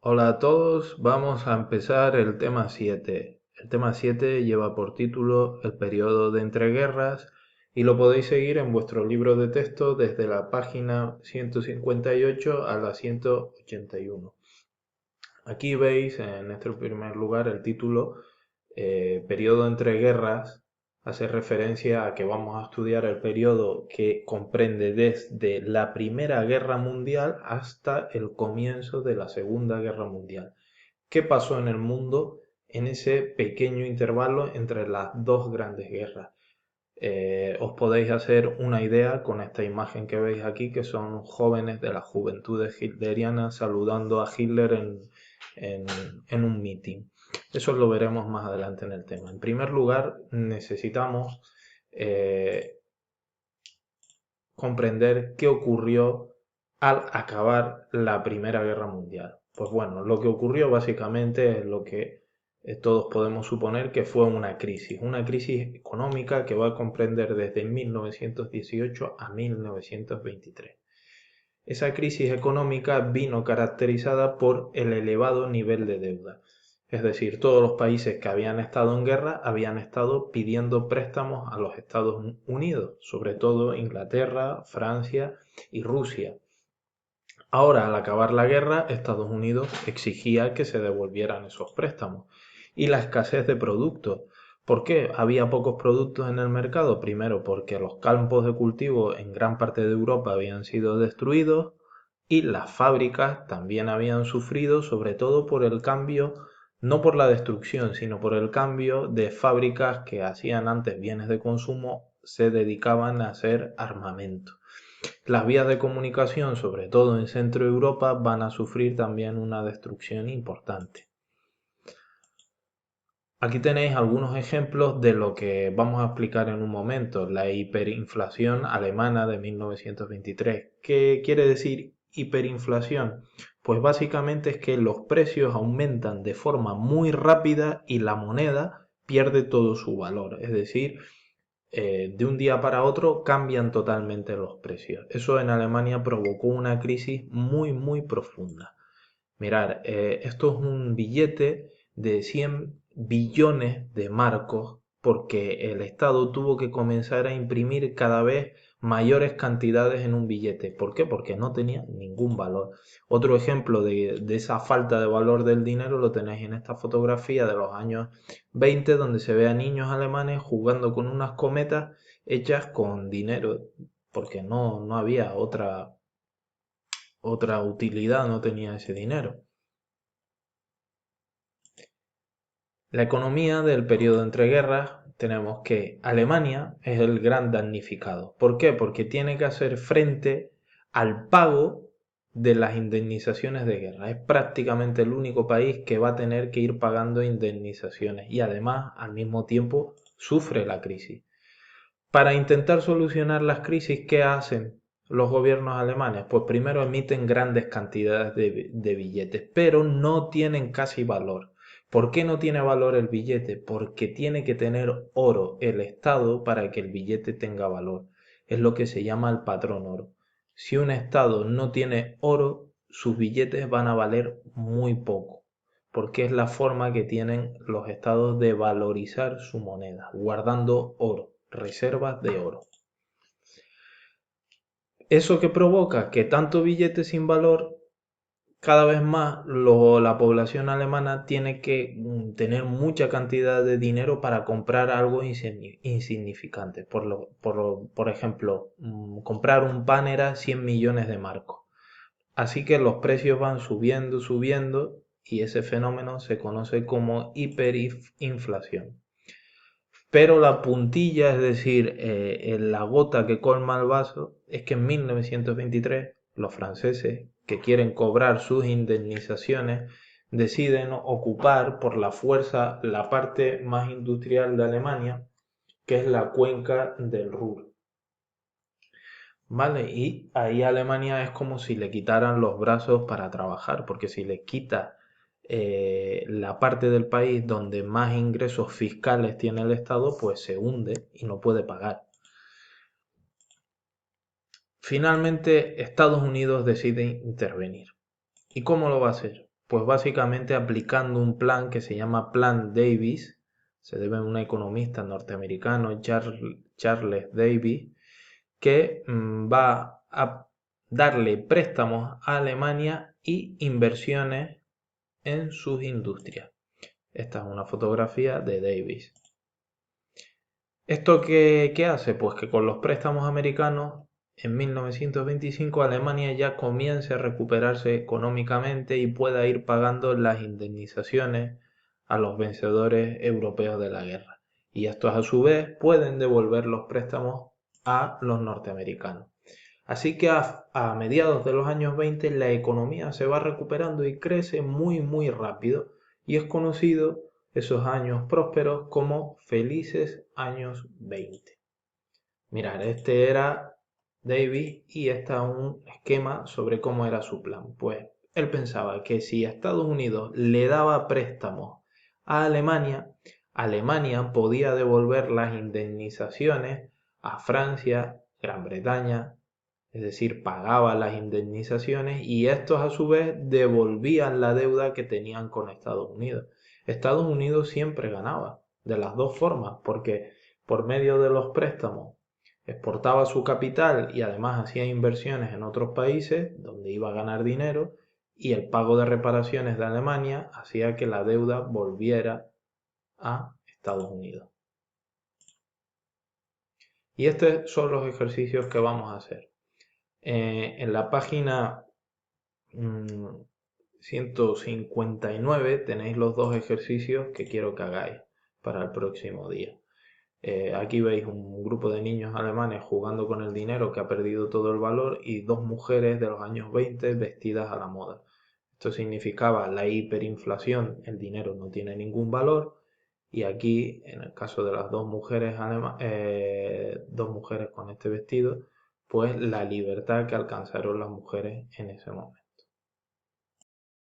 Hola a todos, vamos a empezar el tema 7. El tema 7 lleva por título El periodo de entreguerras y lo podéis seguir en vuestro libro de texto desde la página 158 a la 181. Aquí veis en este primer lugar el título Periodo entre guerras. Hace referencia a que vamos a estudiar el periodo que comprende desde la Primera Guerra Mundial hasta el comienzo de la Segunda Guerra Mundial. ¿Qué pasó en el mundo en ese pequeño intervalo entre las dos grandes guerras? Os podéis hacer una idea con esta imagen que veis aquí, que son jóvenes de las juventudes hitlerianas saludando a Hitler en, en un meeting. Eso lo veremos más adelante en el tema. En primer lugar, necesitamos eh, comprender qué ocurrió al acabar la Primera Guerra Mundial. Pues bueno, lo que ocurrió básicamente es lo que todos podemos suponer que fue una crisis económica que va a comprender desde 1918 a 1923. Esa crisis económica vino caracterizada por el elevado nivel de deuda. Es decir, todos los países que habían estado en guerra habían estado pidiendo préstamos a los Estados Unidos, sobre todo Inglaterra, Francia y Rusia. Ahora, al acabar la guerra, Estados Unidos exigía que se devolvieran esos préstamos. Y la escasez de productos. ¿Por qué había pocos productos en el mercado? Primero, porque los campos de cultivo en gran parte de Europa habían sido destruidos y las fábricas también habían sufrido, sobre todo por el cambio, no por la destrucción, sino por el cambio de fábricas que hacían antes bienes de consumo, se dedicaban a hacer armamento. Las vías de comunicación, sobre todo en Centro Europa, van a sufrir también una destrucción importante. Aquí tenéis algunos ejemplos de lo que vamos a explicar en un momento, la hiperinflación alemana de 1923. ¿Qué quiere decir hiperinflación? Pues básicamente es que los precios aumentan de forma muy rápida y la moneda pierde todo su valor. Es decir, de un día para otro cambian totalmente los precios. Eso en Alemania provocó una crisis muy profunda. Mirar, esto es un billete de 100 billones de marcos porque el Estado tuvo que comenzar a imprimir cada vez mayores cantidades en un billete. ¿Por qué? Porque no tenía ningún valor. Otro ejemplo de esa falta de valor del dinero lo tenéis en esta fotografía de los años 20, donde se ve a niños alemanes jugando con unas cometas hechas con dinero, porque no había otra utilidad, no tenía ese dinero. La economía del periodo entre guerras, tenemos que Alemania es el gran damnificado. ¿Por qué? Porque tiene que hacer frente al pago de las indemnizaciones de guerra. Es prácticamente el único país que va a tener que ir pagando indemnizaciones y además al mismo tiempo sufre la crisis. Para intentar solucionar las crisis, ¿qué hacen los gobiernos alemanes? Pues primero emiten grandes cantidades de billetes, pero no tienen casi valor. ¿Por qué no tiene valor el billete? Porque tiene que tener oro el Estado para que el billete tenga valor. Es lo que se llama el patrón oro. Si un Estado no tiene oro, sus billetes van a valer muy poco, porque es la forma que tienen los estados de valorizar su moneda, guardando oro, reservas de oro. ¿Eso que provoca? Que tanto billete sin valor, cada vez más la población alemana tiene que tener mucha cantidad de dinero para comprar algo insignificante. Por ejemplo, comprar un pan era 100 millones de marcos. Así que los precios van subiendo y ese fenómeno se conoce como hiperinflación. Pero la puntilla, es decir, la gota que colma el vaso, es que en 1923 los franceses, que quieren cobrar sus indemnizaciones, deciden ocupar por la fuerza la parte más industrial de Alemania, que es la cuenca del Ruhr. ¿Vale? Y ahí Alemania es como si le quitaran los brazos para trabajar, porque si le quita la parte del país donde más ingresos fiscales tiene el Estado, pues se hunde y no puede pagar. Finalmente, Estados Unidos decide intervenir. ¿Y cómo lo va a hacer? Pues básicamente aplicando un plan que se llama Plan Davis, se debe a un economista norteamericano, Charles Davis, que va a darle préstamos a Alemania y inversiones en sus industrias. Esta es una fotografía de Davis. ¿Esto qué hace? Pues que con los préstamos americanos en 1925 Alemania ya comience a recuperarse económicamente y pueda ir pagando las indemnizaciones a los vencedores europeos de la guerra. Y estos a su vez pueden devolver los préstamos a los norteamericanos. Así que a mediados de los años 20 la economía se va recuperando y crece muy rápido y es conocido esos años prósperos como felices años 20. Mirad, este era Davis y este es un esquema sobre cómo era su plan. Pues él pensaba que si Estados Unidos le daba préstamos a Alemania, Alemania podía devolver las indemnizaciones a Francia, Gran Bretaña, es decir, pagaba las indemnizaciones y estos a su vez devolvían la deuda que tenían con Estados Unidos. Estados Unidos siempre ganaba, de las dos formas, porque por medio de los préstamos exportaba su capital y además hacía inversiones en otros países donde iba a ganar dinero y el pago de reparaciones de Alemania hacía que la deuda volviera a Estados Unidos. Y estos son los ejercicios que vamos a hacer. En la página 159 tenéis los dos ejercicios que quiero que hagáis para el próximo día. Aquí veis un grupo de niños alemanes jugando con el dinero que ha perdido todo el valor y dos mujeres de los años 20 vestidas a la moda. Esto significaba la hiperinflación, el dinero no tiene ningún valor y aquí en el caso de las dos mujeres, dos mujeres con este vestido, pues la libertad que alcanzaron las mujeres en ese momento.